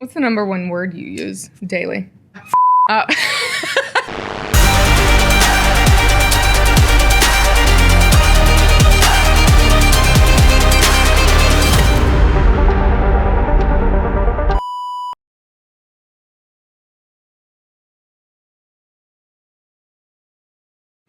What's the number one word you use daily?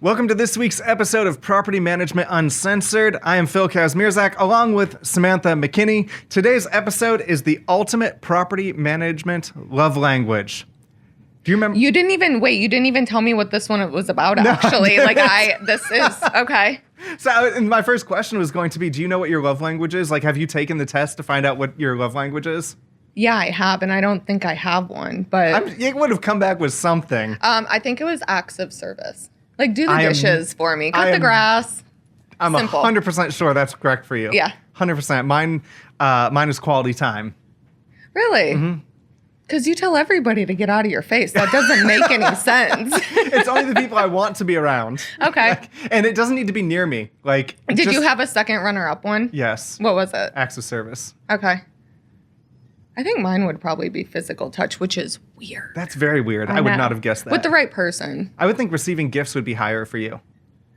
Welcome to this week's episode of Property Management Uncensored. I am Phil Kazmierzak along with Samantha McKinney. Today's episode is the ultimate property management love language. Do you remember? You didn't even tell me what this one was about, actually. Okay. So my first question was going to be, do you know what your love language is? Like, have you taken the test to find out what your love language is? Yeah, I have, and I don't think I have one, but... It would have come back with something. I think it was acts of service. Like, do the dishes for me. Cut the grass. I'm Simple. 100% sure that's correct for you. Yeah. 100%. Mine is quality time. Really? Mm-hmm. Because you tell everybody to get out of your face. That doesn't make any sense. It's only the people I want to be around. Okay. And it doesn't need to be near me. Did you have a second runner-up one? Yes. What was it? Acts of service. Okay. I think mine would probably be physical touch, which is weird. That's very weird. I would not have guessed that. With the right person. I would think receiving gifts would be higher for you.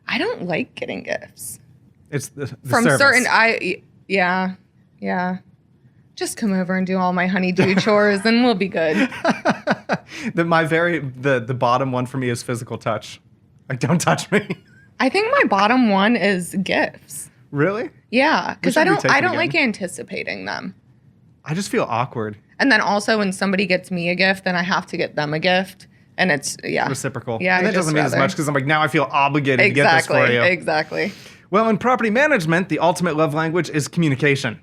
I don't like getting gifts. It's the From service. certain, yeah. Just come over and do all my honey-do chores and we'll be good. The bottom one for me is physical touch. Like, don't touch me. I think my bottom one is gifts. Really? Yeah, because I don't again. like anticipating them. I just feel awkward. And then also when somebody gets me a gift, then I have to get them a gift. And it's, reciprocal. Yeah, and that doesn't mean as much because I'm like, now I feel obligated to get this for you. Exactly. Well, in property management, the ultimate love language is communication.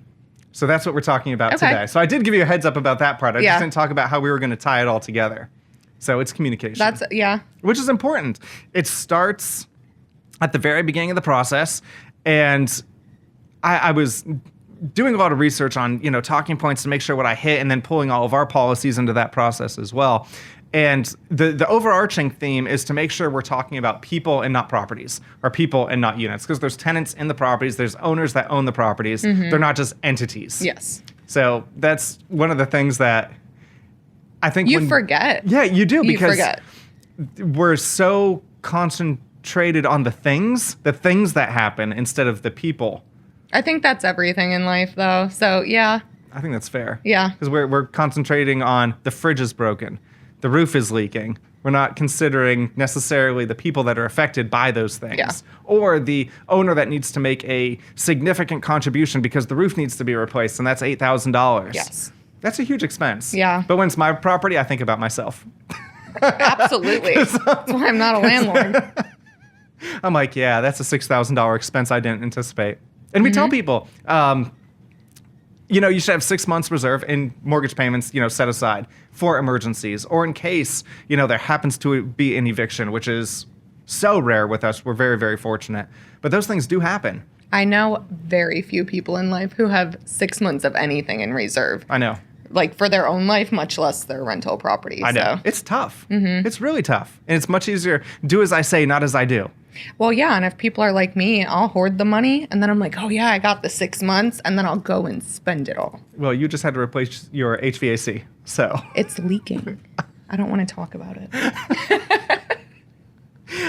So that's what we're talking about today. So I did give you a heads up about that part. I just didn't talk about how we were going to tie it all together. So it's communication. Which is important. It starts at the very beginning of the process. And I was doing a lot of research on, talking points to make sure what I hit and then pulling all of our policies into that process as well. And the overarching theme is to make sure we're talking about people and not properties, or people and not units, because there's tenants in the properties, there's owners that own the properties. Mm-hmm. They're not just entities. Yes. So that's one of the things that I think you forget. Yeah, you do, because forget. We're so concentrated on the things that happen instead of the people. I think that's everything in life, though. So, yeah. I think that's fair. Yeah. Because we're concentrating on the fridge is broken, the roof is leaking. We're not considering necessarily the people that are affected by those things. Yeah. Or the owner that needs to make a significant contribution because the roof needs to be replaced, and that's $8,000. Yes. That's a huge expense. Yeah. But when it's my property, I think about myself. Absolutely. That's why I'm not a landlord. I'm like, yeah, that's a $6,000 expense I didn't anticipate. And we tell people, you should have 6 months reserve in mortgage payments, set aside for emergencies, or in case, there happens to be an eviction, which is so rare with us. We're very, very fortunate. But those things do happen. I know very few people in life who have 6 months of anything in reserve. I know. Like for their own life, much less their rental property. I know. So. It's tough. Mm-hmm. It's really tough. And it's much easier. Do as I say, not as I do. Well, yeah. And if people are like me, I'll hoard the money. And then I'm like, oh, yeah, I got the 6 months. And then I'll go and spend it all. Well, you just had to replace your HVAC. So it's leaking. I don't want to talk about it.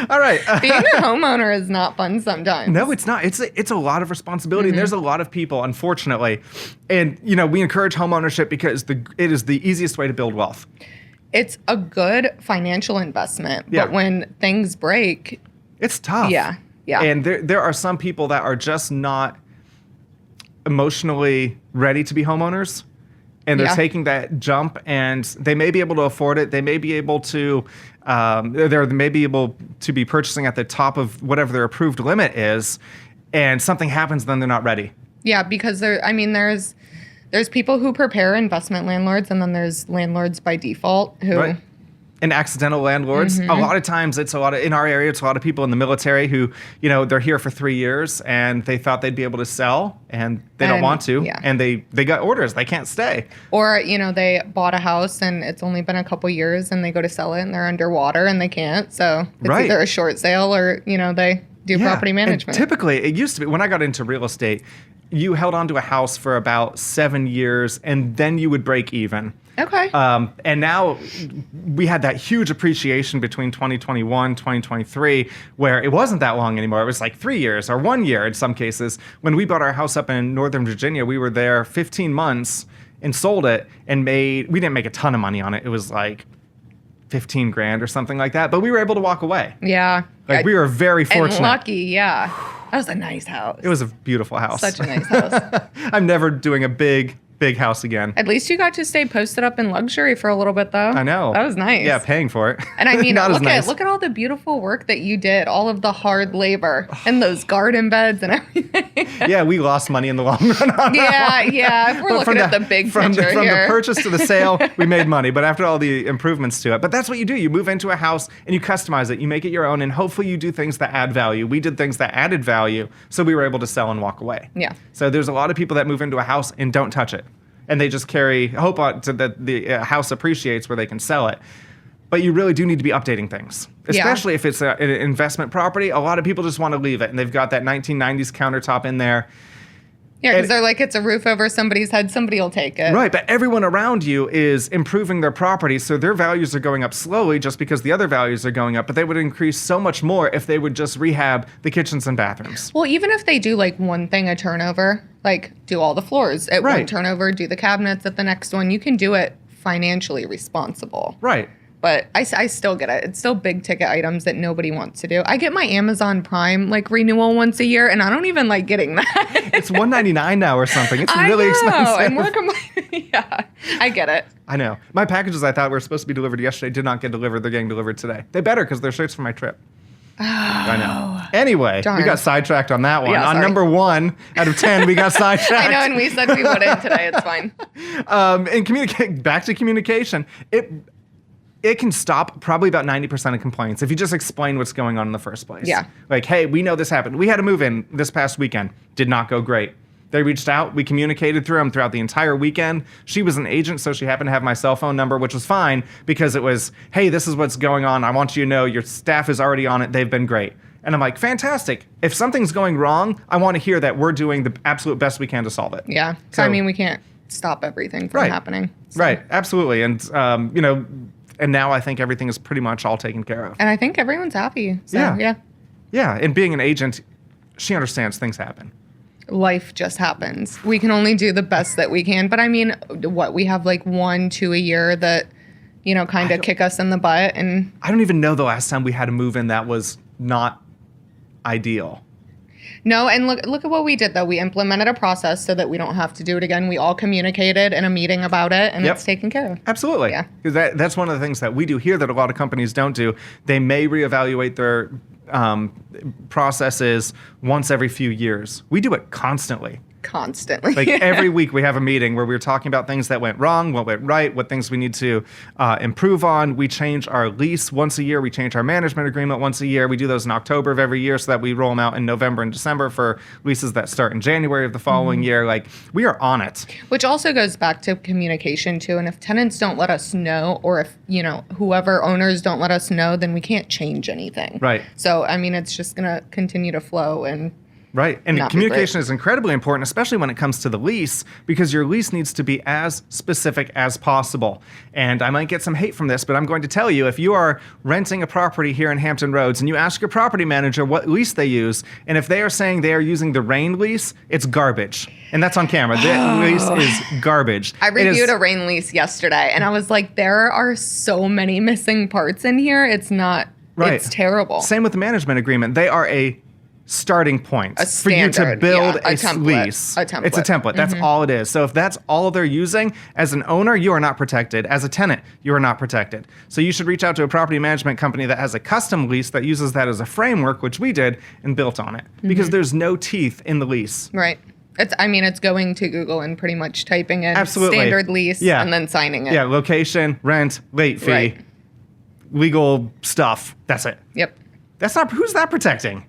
All right. Being a homeowner is not fun sometimes. No, it's not. It's a lot of responsibility. Mm-hmm. And there's a lot of people, unfortunately. And, we encourage homeownership because it is the easiest way to build wealth. It's a good financial investment. But when things break... It's tough. Yeah. And there are some people that are just not emotionally ready to be homeowners. And they're taking that jump, and they may be able to afford it. They may be able to... they may be able to be purchasing at the top of whatever their approved limit is, and something happens, then they're not ready. Yeah, because there's people who prepare investment landlords, and then there's landlords by default who... Right. And accidental landlords. Mm-hmm. A lot of times in our area, it's a lot of people in the military who, they're here for 3 years and they thought they'd be able to sell and they don't want to. Yeah. And they got orders. They can't stay. Or, they bought a house and it's only been a couple years and they go to sell it and they're underwater and they can't. So it's either a short sale or, they do property management. And typically, it used to be, when I got into real estate, you held on to a house for about 7 years and then you would break even. Okay. And now we had that huge appreciation between 2021, 2023, where it wasn't that long anymore. It was like 3 years or 1 year in some cases. When we bought our house up in Northern Virginia, we were there 15 months and sold it and we didn't make a ton of money on it. It was like 15 grand or something like that. But we were able to walk away. Yeah. Like we were very fortunate. And lucky, yeah. That was a nice house. It was a beautiful house. Such a nice house. I'm never doing a big house again. At least you got to stay posted up in luxury for a little bit, though. I know. That was nice. Yeah, paying for it. And I mean, nice. look at all the beautiful work that you did, all of the hard labor and those garden beds and everything. Yeah, we lost money in the long run on that one. Yeah. If we're looking at the big picture here. From the purchase to the sale, we made money. But after all the improvements to it. But that's what you do. You move into a house and you customize it. You make it your own. And hopefully you do things that add value. We did things that added value. So we were able to sell and walk away. Yeah. So there's a lot of people that move into a house and don't touch it. And they just carry hope on to that the house appreciates where they can sell it. But you really do need to be updating things, especially if it's an investment property. A lot of people just want to leave it, and they've got that 1990s countertop in there. Yeah, because they're like, it's a roof over somebody's head. Somebody will take it. Right, but everyone around you is improving their property, so their values are going up slowly just because the other values are going up, but they would increase so much more if they would just rehab the kitchens and bathrooms. Well, even if they do like one thing a turnover, like do all the floors at one turnover, do the cabinets at the next one, you can do it financially responsible. Right. But I still get it. It's still big ticket items that nobody wants to do. I get my Amazon Prime like renewal once a year, and I don't even like getting that. It's $199 now or something. It's really expensive. And yeah, I get it. I know. My packages I thought were supposed to be delivered yesterday did not get delivered. They're getting delivered today. They better because they're shirts for my trip. Oh, I know. Anyway, darn. We got sidetracked on that one. Yeah, on number 1 out of 10, we got sidetracked. I know, and we said we wouldn't today. It's fine. And back to communication. It can stop probably about 90% of complaints if you just explain what's going on in the first place. Yeah. Like, hey, we know this happened. We had a move-in this past weekend. Did not go great. They reached out. We communicated through them throughout the entire weekend. She was an agent, so she happened to have my cell phone number, which was fine because it was, hey, this is what's going on. I want you to know your staff is already on it. They've been great. And I'm like, fantastic. If something's going wrong, I want to hear that we're doing the absolute best we can to solve it. Yeah. So I mean, we can't stop everything from happening. So. Right. Absolutely. And, and now I think everything is pretty much all taken care of. And I think everyone's happy. So, yeah. Yeah. And being an agent, she understands things happen. Life just happens. We can only do the best that we can. But I mean, we have like 1-2 a year that, kind of kick us in the butt. And I don't even know the last time we had a move in that was not ideal. No, and look at what we did, though. We implemented a process so that we don't have to do it again. We all communicated in a meeting about it, and it's taken care of. Absolutely. Yeah. Because that's one of the things that we do here that a lot of companies don't do. They may reevaluate their processes once every few years. We do it constantly. Like every week we have a meeting where we're talking about things that went wrong, what went right, what things we need to improve on. We change our lease once a year. We change our management agreement once a year. We do those in October of every year so that we roll them out in November and December for leases that start in January of the following year. Like, we are on it. Which also goes back to communication too. And if tenants don't let us know, or if, whoever owners don't let us know, then we can't change anything. Right. So, I mean, it's just going to continue to flow and right. And communication is incredibly important, especially when it comes to the lease, because your lease needs to be as specific as possible. And I might get some hate from this, but I'm going to tell you, if you are renting a property here in Hampton Roads and you ask your property manager what lease they use, and if they are saying they are using the Rain lease, it's garbage. And that's on camera. The lease is garbage. I reviewed a Rain lease yesterday, and I was like, there are so many missing parts in here. It's not, it's terrible. Same with the management agreement. They are a starting point for you to build a lease. A template. It's a template. That's all it is. So if that's all they're using, as an owner, you are not protected. As a tenant, you are not protected. So you should reach out to a property management company that has a custom lease that uses that as a framework, which we did, and built on it. Because there's no teeth in the lease. Right. It's going to Google and pretty much typing in standard lease and then signing it. Yeah, location, rent, late fee, legal stuff. That's it. Yep. Who's that protecting?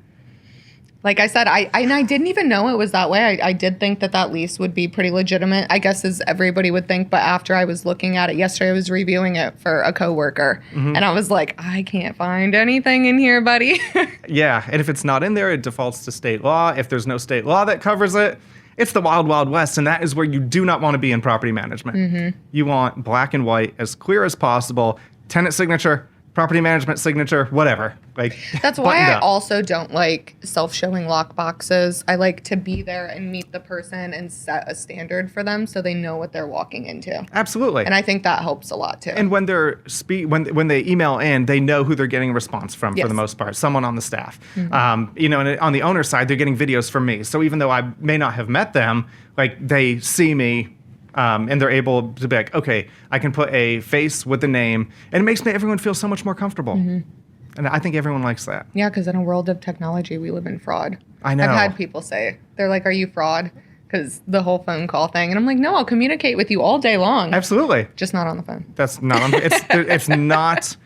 Like I said, I didn't even know it was that way. I did think that lease would be pretty legitimate, I guess, as everybody would think. But after I was looking at it yesterday, I was reviewing it for a coworker. And I was like, I can't find anything in here, buddy. Yeah. And if it's not in there, it defaults to state law. If there's no state law that covers it, It's the wild, wild west, and that is where you do not want to be in property management. You want black and white, as clear as possible, tenant signature, property management signature, whatever. Like, that's why I also don't like self-showing lock boxes. I like to be there and meet the person and set a standard for them so they know what they're walking into. Absolutely. And I think that helps a lot too. And when they're when they email in, they know who they're getting a response from for the most part, someone on the staff. And on the owner side, they're getting videos from me. So even though I may not have met them, like they see me. And they're able to be like, okay, I can put a face with the name, and it makes everyone feel so much more comfortable. And I think everyone likes that. Yeah, because in a world of technology, we live in fraud. I know. I've had people say, they're like, are you fraud? Because the whole phone call thing. And I'm like, no, I'll communicate with you all day long. Absolutely. Just not on the phone. That's not on it's not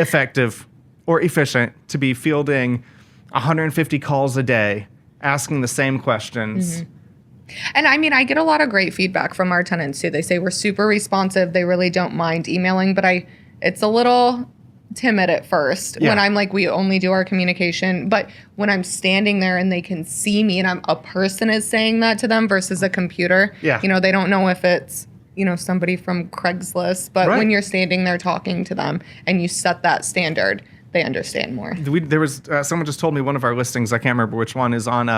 effective or efficient to be fielding 150 calls a day, asking the same questions. And I mean, I get a lot of great feedback from our tenants too. They say we're super responsive. They really don't mind emailing, but it's a little timid at first when I'm like, we only do our communication. But when I'm standing there and they can see me and a person is saying that to them versus a computer, they don't know if it's, somebody from Craigslist. But when you're standing there talking to them and you set that standard, they understand more. There was someone just told me one of our listings, I can't remember which one, is on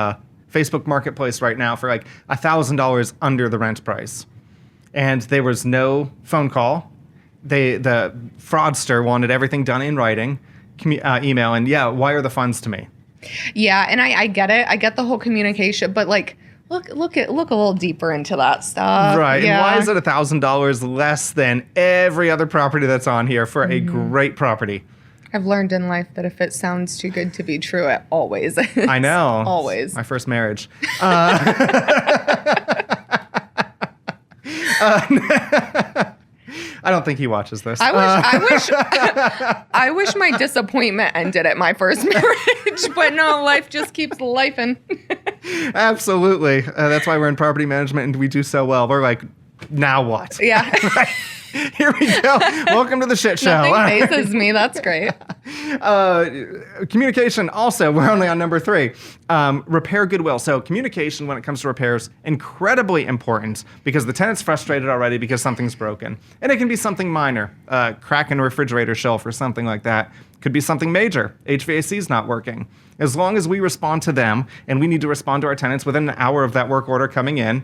Facebook Marketplace right now for like $1,000 under the rent price. And there was no phone call. The fraudster wanted everything done in writing, email, and wire the funds to me. Yeah, and I get it. I get the whole communication, but like, look a little deeper into that stuff. Right. Yeah. And why is it $1,000 less than every other property that's on here for a great property? I've learned in life that if it sounds too good to be true, it always is. I know. Always. My first marriage. I don't think he watches this. I wish my disappointment ended at my first marriage, but no, life just keeps lifing. Absolutely. That's why we're in property management and we do so well. We're like, now what? Yeah. Here we go. Welcome to the shit show. Nothing phases me. That's great. Communication also, we're only on number 3. Repair goodwill. So communication when it comes to repairs, incredibly important because the tenant's frustrated already because something's broken. And it can be something minor, crack in a refrigerator shelf or something like that. Could be something major. HVAC's not working. As long as we respond to them, and we need to respond to our tenants within an hour of that work order coming in,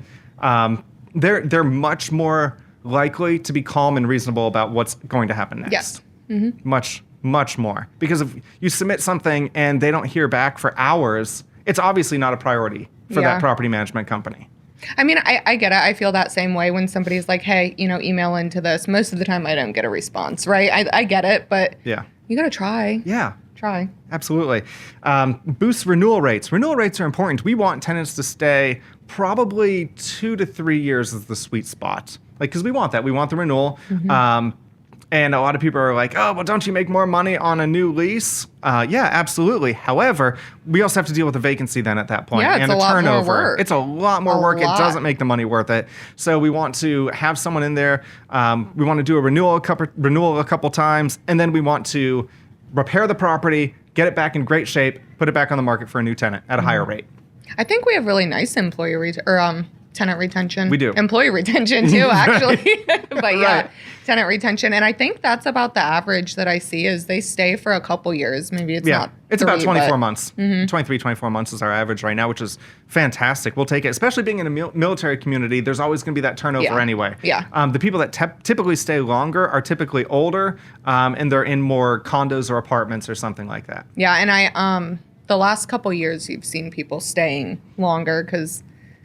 they're much more likely to be calm and reasonable about what's going to happen next. Yes. Mm-hmm. Much, much more. Because if you submit something and they don't hear back for hours, it's obviously not a priority for that property management company. I mean, I get it. I feel that same way when somebody's like, hey, email into this. Most of the time I don't get a response, right? I get it, but you got to try. Yeah. Try. Absolutely. Boost renewal rates. Renewal rates are important. We want tenants to stay probably 2 to 3 years is the sweet spot. Like, because we want that. We want the renewal. Mm-hmm. And a lot of people are like, oh, well, don't you make more money on a new lease? Yeah, absolutely. However, we also have to deal with a vacancy then at that point. Yeah, it's and a lot turnover. More work. It's a lot more work. It doesn't make the money worth it. So we want to have someone in there. We want to do a renewal a couple times. And then we want to repair the property, get it back in great shape, put it back on the market for a new tenant at a higher rate. I think we have really nice tenant retention. We do. Employee retention too, actually. But yeah, tenant retention. And I think that's about the average that I see is they stay for a couple years. Maybe it's not it's 3, about 24 months. 23, 24 months is our average right now, which is fantastic. We'll take it. Especially being in a military community, there's always going to be that turnover anyway. Yeah. The people that typically stay longer are typically older, and they're in more condos or apartments or something like that. Yeah, and the last couple years, you've seen people staying longer because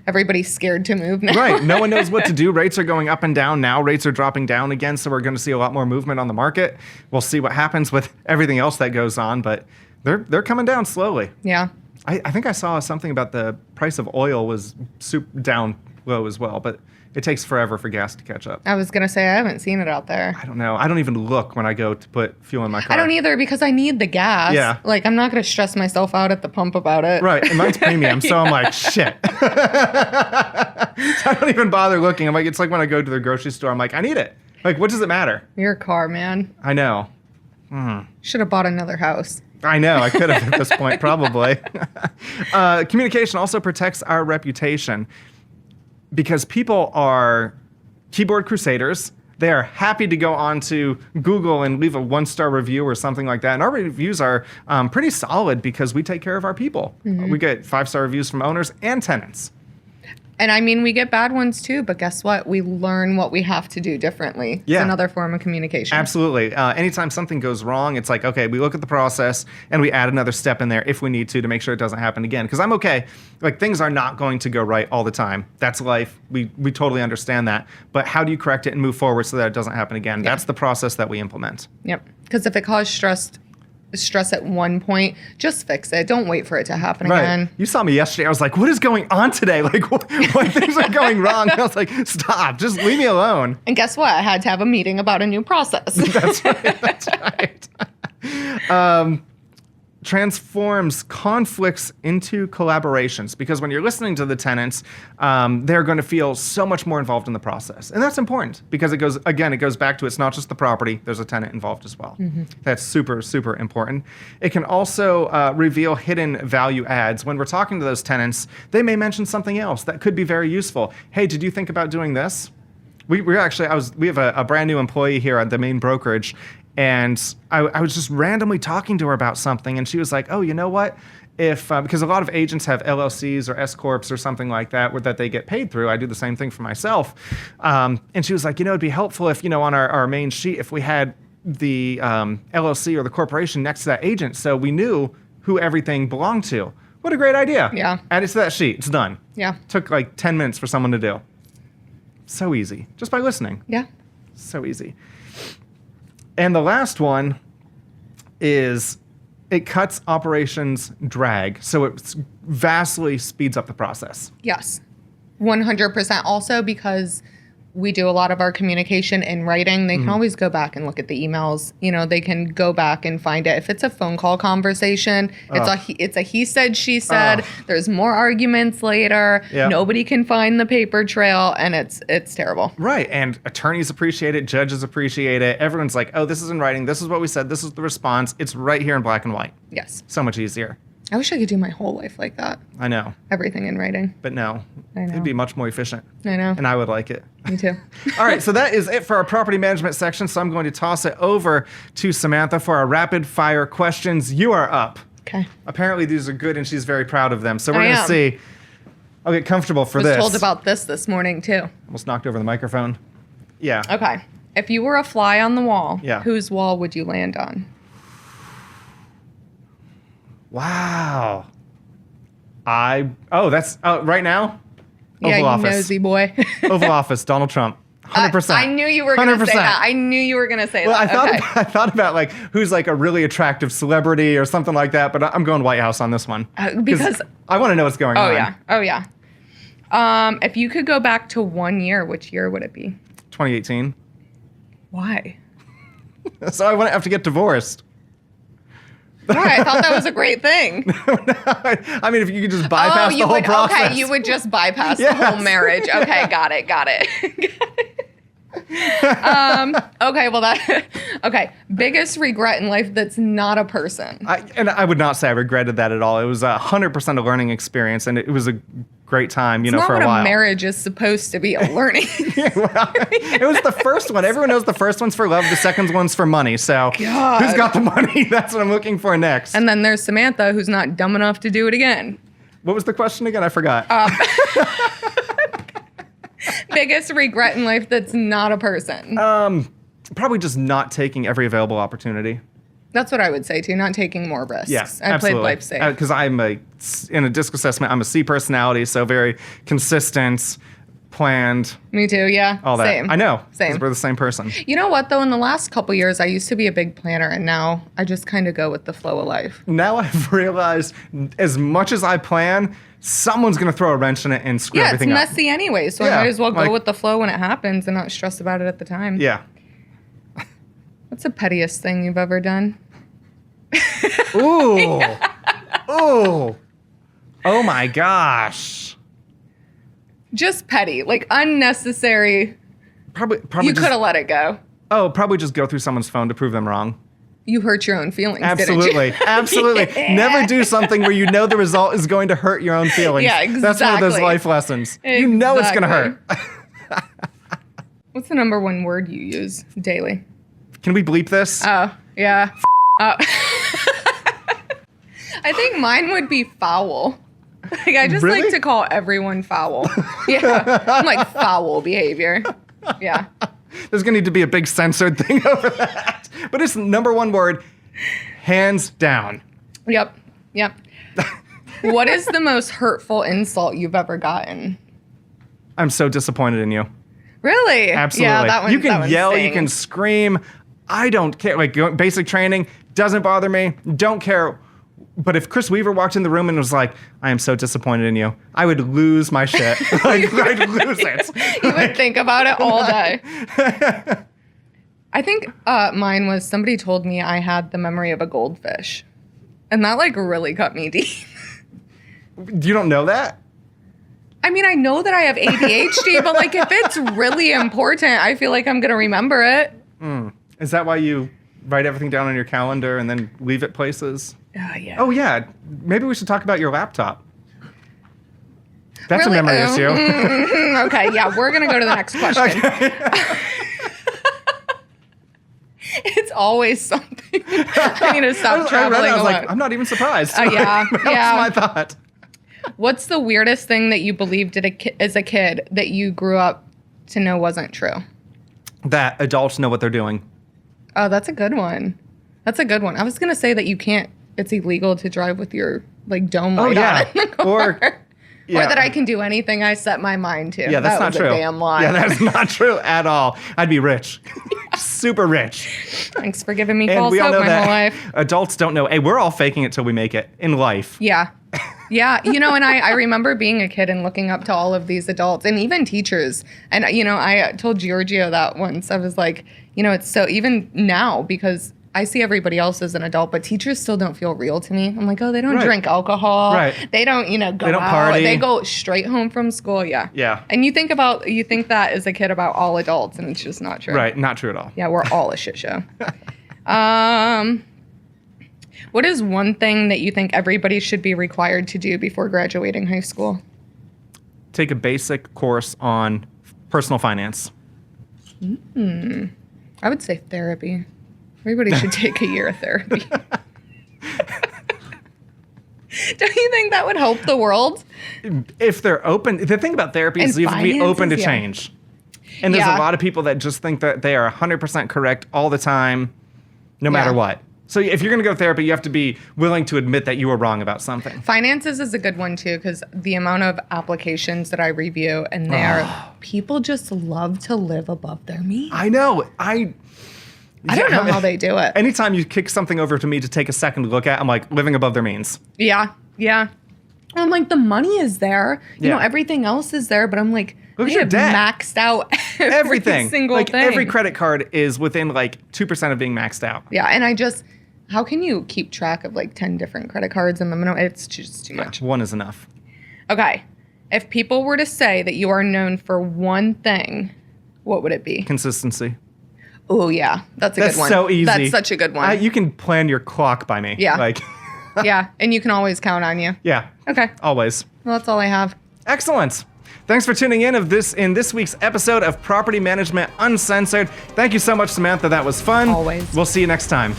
everybody's scared to move now. Right. No one knows what to do. Rates are going up and down now. Rates are dropping down again, so we're going to see a lot more movement on the market. We'll see what happens with everything else that goes on, but they're coming down slowly. Yeah. I think I saw something about the price of oil was down low as well, but it takes forever for gas to catch up. I was going to say, I haven't seen it out there. I don't know. I don't even look when I go to put fuel in my car. I don't either because I need the gas. Yeah. Like, I'm not going to stress myself out at the pump about it. Right. And mine's premium, so I'm like, shit. So I don't even bother looking. I'm like, it's like when I go to the grocery store, I'm like, I need it. Like, what does it matter? Your car, man. I know. Should have bought another house. I know. I could have at this point, probably. Communication also protects our reputation. because people are keyboard crusaders. They are happy to go on to Google and leave a 1-star review or something like that. And our reviews are pretty solid because we take care of our people. We get 5-star reviews from owners and tenants. And I mean, we get bad ones too, but guess what? We learn what we have to do differently. Yeah. It's another form of communication. Absolutely. Anytime something goes wrong, it's like, okay, we look at the process and we add another step in there if we need to make sure it doesn't happen again. Because I'm okay. Like, things are not going to go right all the time. That's life. We totally understand that. But how do you correct it and move forward so that it doesn't happen again? Yeah. That's the process that we implement. Yep. Because if it caused stress at one point, just fix it. Don't wait for it to happen again. You saw me yesterday. I was like, what is going on today? Like, what things are going wrong? I was like, stop. Just leave me alone. And guess what? I had to have a meeting about a new process. That's right. That's right. Transforms conflicts into collaborations, because when you're listening to the tenants, they're going to feel so much more involved in the process. And that's important because it goes back to, it's not just the property, there's a tenant involved as well. That's super, super important. It can also reveal hidden value adds. When we're talking to those tenants, they may mention something else that could be very useful. Hey, did you think about doing this? We have a brand new employee here at the main brokerage, and I was just randomly talking to her about something, and she was like, oh, you know what? If because a lot of agents have LLCs or S Corps or something like that that they get paid through. I do the same thing for myself. And she was like, it'd be helpful if, on our main sheet, if we had the LLC or the corporation next to that agent so we knew who everything belonged to. What a great idea. Yeah. Add it to that sheet. It's done. Yeah. Took like 10 minutes for someone to do. So easy. Just by listening. Yeah. So easy. And the last one is it cuts operations drag. So it vastly speeds up the process. Yes, 100%. Also because we do a lot of our communication in writing. They can always go back and look at the emails. They can go back and find it. If it's a phone call conversation, it's a he said, she said. There's more arguments later. Yep. Nobody can find the paper trail, and it's terrible. Right, and attorneys appreciate it, judges appreciate it. Everyone's like, oh, this is in writing. This is what we said. This is the response. It's right here in black and white. Yes. So much easier. I wish I could do my whole life like that. I know. Everything in writing. But no. I know. It'd be much more efficient. I know. And I would like it. Me too. All right, so that is it for our property management section. So I'm going to toss it over to Samantha for our rapid fire questions. You are up. Okay. Apparently these are good and she's very proud of them. So we're going to see. I'll get comfortable for this. I was told about this morning too. Almost knocked over the microphone. Yeah. Okay. If you were a fly on the wall, yeah, whose wall would you land on? Wow. That's right now? Yeah, Oval Office. Nosy boy. Oval Office, Donald Trump. 100%. I knew you were going to say that. I knew you were going to say that. I thought about like who's like a really attractive celebrity or something like that, but I'm going White House on this one. Because I want to know what's going on. Oh yeah. If you could go back to 1 year, which year would it be? 2018. Why? So I wouldn't have to get divorced. Why? I thought that was a great thing. I mean, if you could just bypass the whole process. Okay, you would just bypass the whole marriage. Okay, got it. Okay, well okay. Biggest regret in life that's not a person. I would not say I regretted that at all. It was 100% a learning experience, and it was a great time, for a while. It's not what a marriage is supposed to be, a learning. It was the first one. Everyone knows the first one's for love, the second one's for money. So who's got the money? That's what I'm looking for next. And then there's Samantha, who's not dumb enough to do it again. What was the question again? I forgot. Biggest regret in life that's not a person. Probably just not taking every available opportunity. That's what I would say too. Not taking more risks. Yes, I played life safe. Because in a disc assessment, I'm a C personality, so very consistent, planned. Me too. Yeah. All that. Same. I know. Same. We're the same person. You know what though? In the last couple years, I used to be a big planner, and now I just kind of go with the flow of life. Now I've realized, as much as I plan, someone's going to throw a wrench in it and screw everything up. Yeah, it's messy anyway, so I might as well go with the flow when it happens and not stress about it at the time. Yeah. What's the pettiest thing you've ever done? Ooh. Ooh. Oh my gosh. Just petty, like unnecessary. Probably you could have let it go. Oh, probably just go through someone's phone to prove them wrong. You hurt your own feelings, Absolutely. didn't you? Absolutely. Never do something where you know the result is going to hurt your own feelings. Yeah, exactly. That's one of those life lessons. Exactly. You know it's going to hurt. What's the number one word you use daily? Can we bleep this? Oh, yeah. I think mine would be foul. Like, I just like to call everyone foul. Yeah. I'm like, foul behavior. Yeah. There's going to need to be a big censored thing over that. But it's number one word, hands down. Yep. What is the most hurtful insult you've ever gotten? I'm so disappointed in you. Really? Absolutely. Yeah, that one. You can yell, you can scream. I don't care. Like, basic training doesn't bother me. Don't care. But if Chris Weaver walked in the room and was like, I am so disappointed in you, I would lose my shit. Like, I'd lose it. You would think about it all day. I think mine was somebody told me I had the memory of a goldfish. And that, like, really cut me deep. You don't know that? I mean, I know that I have ADHD, but, like, if it's really important, I feel like I'm going to remember it. Is that why you write everything down on your calendar and then leave it places? Yeah. Oh, yeah. Maybe we should talk about your laptop. That's really? A memory issue. Okay, yeah, we're going to go to the next question. Okay. It's always something. I need to stop traveling. I was like, I'm not even surprised. Yeah. That was my thought. What's the weirdest thing that you believed as a kid that you grew up to know wasn't true? That adults know what they're doing. Oh, that's a good one. I was going to say that it's illegal to drive with your, like, dome light on in the car. Or that I can do anything I set my mind to. Yeah, that's not true. A damn lie. Yeah, that's not true at all. I'd be rich. Super rich. Thanks for giving me false hope my whole life. Adults don't know. Hey, we're all faking it till we make it in life. Yeah. Yeah. And I remember being a kid and looking up to all of these adults and even teachers. And, I told Giorgio that once. I was like, it's so even now because I see everybody else as an adult, but teachers still don't feel real to me. I'm like, oh, they don't drink alcohol. Right. They don't, go they don't out. Party. They go straight home from school. Yeah. Yeah. And you think that as a kid about all adults, and it's just not true. Right. Not true at all. Yeah, we're all a shit show. What is one thing that you think everybody should be required to do before graduating high school? Take a basic course on personal finance. I would say therapy. Everybody should take a year of therapy. Don't you think that would help the world? If they're open. The thing about therapy is you have to be open to change. And there's a lot of people that just think that they are 100% correct all the time, no matter what. So if you're going to go to therapy, you have to be willing to admit that you were wrong about something. Finances is a good one, too, because the amount of applications that I review, and people just love to live above their means. I know. I don't know how they do it. Anytime you kick something over to me to take a second look at, I'm like, living above their means. Yeah. I'm like, the money is there. You know, everything else is there, but I'm like, look at your debt. Maxed out everything. Single like, thing. Every credit card is within, 2% of being maxed out. Yeah, and how can you keep track of, 10 different credit cards in the minimum? It's just too much. One is enough. Okay. If people were to say that you are known for one thing, what would it be? Consistency. Oh, yeah. That's a good one. That's so easy. That's such a good one. You can plan your clock by me. Yeah. Yeah, and you can always count on you. Yeah. Okay. Always. Well, that's all I have. Excellent. Thanks for tuning in this week's episode of Property Management Uncensored. Thank you so much, Samantha. That was fun. Always. We'll see you next time.